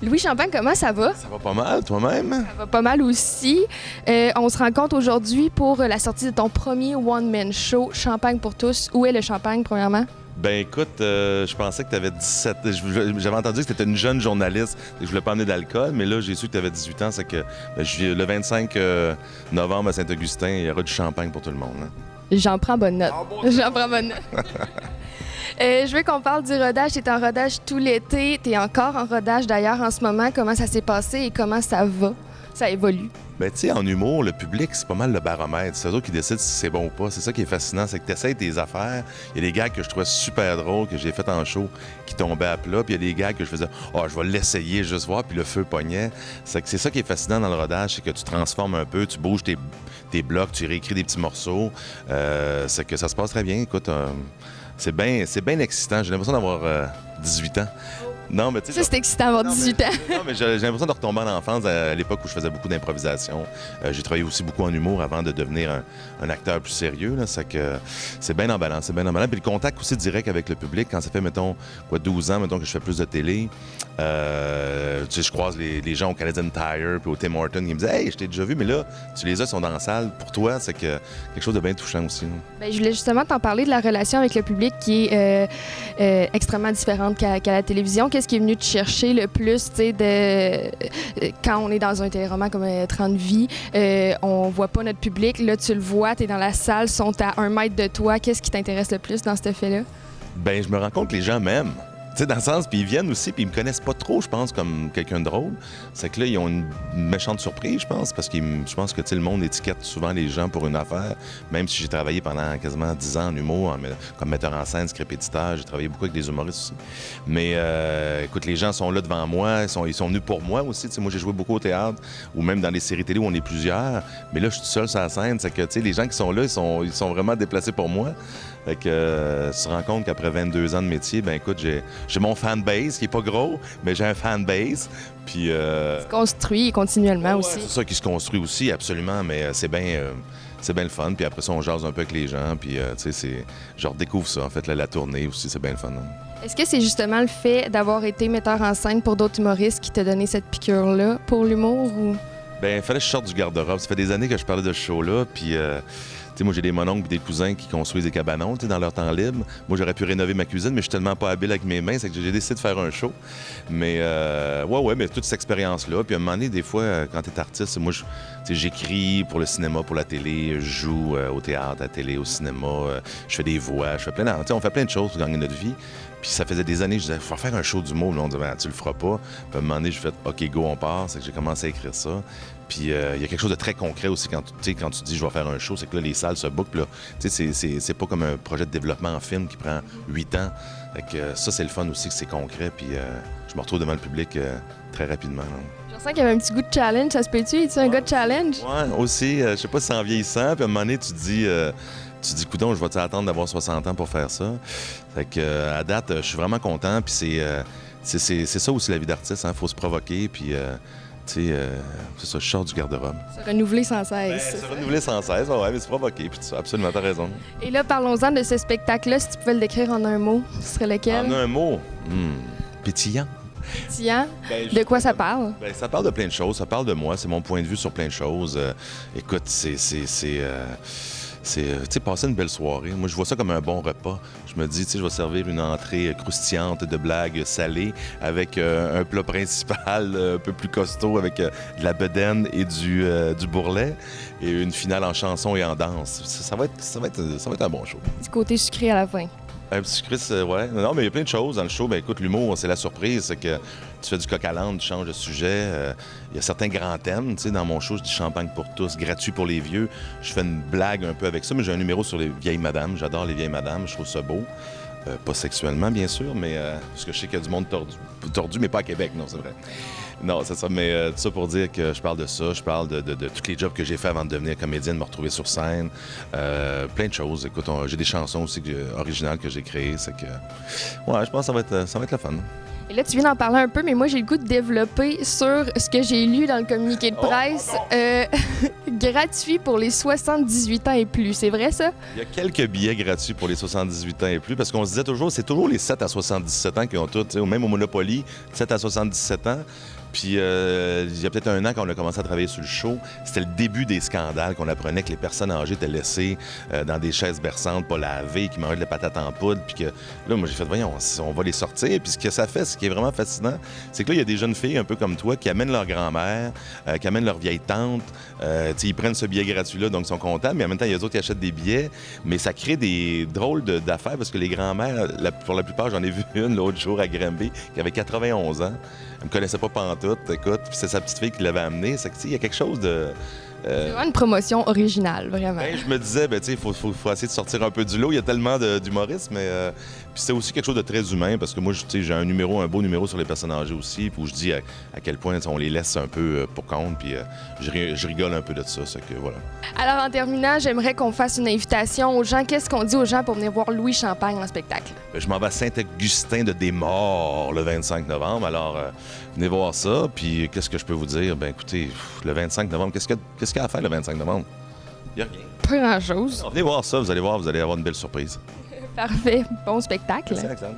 Louis Champagne, comment ça va? Ça va pas mal, toi-même? Ça va pas mal aussi. On se rencontre aujourd'hui pour la sortie de ton premier one-man show, Champagne pour tous. Où est le champagne, premièrement? Ben écoute, je pensais que tu avais 17. J'avais entendu que tu étais une jeune journaliste et que je voulais pas amener d'alcool, mais là, j'ai su que tu avais 18 ans. C'est que le 25 novembre à Saint-Augustin, il y aura du champagne pour tout le monde. Hein. J'en prends bonne note. J'en prends bonne note. Je veux qu'on parle du rodage. Tu es en rodage tout l'été. Tu es encore en rodage d'ailleurs en ce moment. Comment ça s'est passé et comment ça va? Ça évolue. Ben, tu sais, en humour, le public, c'est pas mal le baromètre. C'est eux autres qui décident si c'est bon ou pas. C'est ça qui est fascinant, c'est que tu essaies tes affaires. Il y a des gags que je trouvais super drôles, que j'ai fait en show, qui tombaient à plat. Puis il y a des gags que je faisais, je vais l'essayer, juste voir, puis le feu pognait. C'est ça qui est fascinant dans le rodage, c'est que tu transformes un peu, tu bouges tes blocs, tu réécris des petits morceaux. C'est que ça se passe très bien. Écoute, c'est bien excitant. J'ai l'impression d'avoir 18 ans. Non, mais tu sais, ça, c'est excitant d'avoir 18 ans. Non, mais j'ai l'impression de retomber en enfance à l'époque où je faisais beaucoup d'improvisation. J'ai travaillé aussi beaucoup en humour avant de devenir un acteur plus sérieux. Là, c'est que c'est bien emballant, c'est bien emballant. Puis le contact aussi direct avec le public, quand ça fait, mettons, 12 ans, mettons que je fais plus de télé, tu sais, je croise les gens au Canadian Tire puis au Tim Hortons qui me disent « Hey, je t'ai déjà vu, mais là, tu les as, ils sont dans la salle. » Pour toi, c'est quelque chose de bien touchant aussi. Bien, je voulais justement t'en parler de la relation avec le public qui est extrêmement différente qu'à la télévision. Qu'est-ce qui est venu te chercher le plus, tu sais, quand on est dans un téléroman comme 30 vies, on voit pas notre public, là, tu le vois, tu es dans la salle, ils sont à 1 mètre de toi. Qu'est-ce qui t'intéresse le plus dans ce fait-là? Ben, je me rends compte que les gens m'aiment. Tu sais, dans le sens, puis ils viennent aussi, puis ils me connaissent pas trop, je pense, comme quelqu'un de drôle. C'est que là, ils ont une méchante surprise, je pense, parce que je pense que, tu sais, le monde étiquette souvent les gens pour une affaire, même si j'ai travaillé pendant quasiment 10 ans en humour, comme metteur en scène, script éditeur, j'ai travaillé beaucoup avec des humoristes aussi. Mais, écoute, les gens sont là devant moi, ils sont venus pour moi aussi. Tu sais, moi, j'ai joué beaucoup au théâtre, ou même dans les séries télé où on est plusieurs, mais là, je suis tout seul sur la scène, c'est que, tu sais, les gens qui sont là, ils sont vraiment déplacés pour moi. Fait que tu te rends compte qu'après 22 ans de métier, ben écoute, j'ai mon fanbase qui est pas gros, mais j'ai un fanbase. Puis se construit continuellement aussi. C'est ça qui se construit aussi, absolument, mais c'est bien le fun. Puis après ça, on jase un peu avec les gens. Puis tu sais, je redécouvre ça, en fait, la tournée aussi, c'est bien le fun. Hein. Est-ce que c'est justement le fait d'avoir été metteur en scène pour d'autres humoristes qui t'a donné cette piqûre-là pour l'humour ou? Ben, il fallait que je sorte du garde-robe. Ça fait des années que je parlais de ce show-là, puis... Tu sais, moi, j'ai des mononcles et des cousins qui construisent des cabanons, tu sais, dans leur temps libre. Moi, j'aurais pu rénover ma cuisine, mais je suis tellement pas habile avec mes mains, c'est que j'ai décidé de faire un show. Mais, mais toute cette expérience-là. Puis à un moment donné, des fois, quand t'es artiste, moi, j'écris pour le cinéma, pour la télé, je joue au théâtre, à la télé, au cinéma, je fais des voix, je fais on fait plein de choses pour gagner notre vie. Puis ça faisait des années que je disais, il faut faire un show d'humour. Là, on disait, tu le feras pas. Puis à un moment donné, j'ai fait, OK, go, on part. C'est que j'ai commencé à écrire ça. Puis il y a quelque chose de très concret aussi quand tu dis, je vais faire un show, c'est que là, les salles se bookent. Là, c'est pas comme un projet de développement en film qui prend 8 ans. Fait que ça, c'est le fun aussi, que c'est concret. Puis je me retrouve devant le public très rapidement. Là. Je sens qu'il y avait un petit goût de challenge. Ça se peut-tu? Es-tu un gars de challenge? Oui, aussi. Je sais pas si c'est en vieillissant. Puis à un moment donné, tu dis, coudonc, je vais t'attendre d'avoir 60 ans pour faire ça. Fait que, à date, je suis vraiment content. Puis c'est ça aussi la vie d'artiste. Il faut se provoquer. Puis, c'est ça, je sors du garde-robe. Se renouveler sans cesse. Se renouveler sans cesse, ouais, mais se provoquer. Puis absolument, t'as raison. Et là, parlons-en de ce spectacle-là. Si tu pouvais le décrire en un mot, ce serait lequel? En un mot? Pétillant. Pétillant? De quoi ça parle? Ben, ça parle de plein de choses. Ça parle de moi. C'est mon point de vue sur plein de choses. Écoute, c'est passer une belle soirée. Moi, je vois ça comme un bon repas. Je me dis, je vais servir une entrée croustillante de blagues salées avec un plat principal un peu plus costaud avec de la bedaine et du bourrelet et une finale en chanson et en danse. Ça va être un bon show. Du côté sucré à la fin. Un petit sucré, ouais. Non, mais il y a plein de choses dans le show. Ben écoute, l'humour, c'est la surprise. C'est que tu fais du coq à l'âne, tu changes de sujet. Il y a certains grands thèmes. Tu sais, dans mon show, je dis champagne pour tous, gratuit pour les vieux. Je fais une blague un peu avec ça, mais j'ai un numéro sur les vieilles madames. J'adore les vieilles madames. Je trouve ça beau. Pas sexuellement, bien sûr, mais parce que je sais qu'il y a du monde tordu, mais pas à Québec, non, c'est vrai. Non, c'est ça, mais tout ça pour dire que je parle de ça, je parle de tous les jobs que j'ai fait avant de devenir comédienne, de me retrouver sur scène, plein de choses. Écoute, j'ai des chansons aussi originales que j'ai créées, c'est que, ouais, je pense que ça va être le fun. Et là, tu viens d'en parler un peu, mais moi, j'ai le goût de développer sur ce que j'ai lu dans le communiqué de presse. gratuit pour les 78 ans et plus. C'est vrai, ça? Il y a quelques billets gratuits pour les 78 ans et plus, parce qu'on se disait toujours, c'est toujours les 7 à 77 ans qui ont tout, même au Monopoly, 7 à 77 ans. Puis il y a peut-être un an, quand on a commencé à travailler sur le show, c'était le début des scandales, qu'on apprenait que les personnes âgées étaient laissées dans des chaises berçantes, pas lavées, qui mangeaient de la patate en poudre. Puis que là, moi, j'ai fait, voyons, on va les sortir. Puis ce que ça fait, ce qui est vraiment fascinant, c'est que là, il y a des jeunes filles un peu comme toi qui amènent leur grand-mère, qui amènent leur vieille tante. Ils prennent ce billet gratuit-là, donc ils sont contents. Mais en même temps, il y a d'autres qui achètent des billets. Mais ça crée des drôles d'affaires parce que les grand-mères, pour la plupart, j'en ai vu une l'autre jour à Granby, qui avait 91 ans. Elle me connaissait pas pantoute, écoute, puis c'est sa petite fille qui l'avait amenée. C'est que, il y a quelque chose de... C'est vraiment une promotion originale, vraiment. Ben, je me disais, il faut essayer de sortir un peu du lot. Il y a tellement d'humoristes, mais puis c'était aussi quelque chose de très humain parce que moi, j'ai un beau numéro sur les personnes âgées aussi, puis où je dis à quel point on les laisse un peu pour compte, puis je rigole un peu de ça. Que, voilà. Alors, en terminant, j'aimerais qu'on fasse une invitation aux gens. Qu'est-ce qu'on dit aux gens pour venir voir Louis Champagne en spectacle? Ben, je m'en vais à Saint-Augustin de Desmaures le 25 novembre. Alors, venez voir ça. Puis, qu'est-ce que je peux vous dire? Ben, écoutez, le 25 novembre, qu'est-ce qu'il y a à faire le 25 novembre? Il n'y a rien. Pas grand-chose. Alors, venez voir ça, vous allez voir, vous allez avoir une belle surprise. Parfait. Bon spectacle. Merci, Alexandre.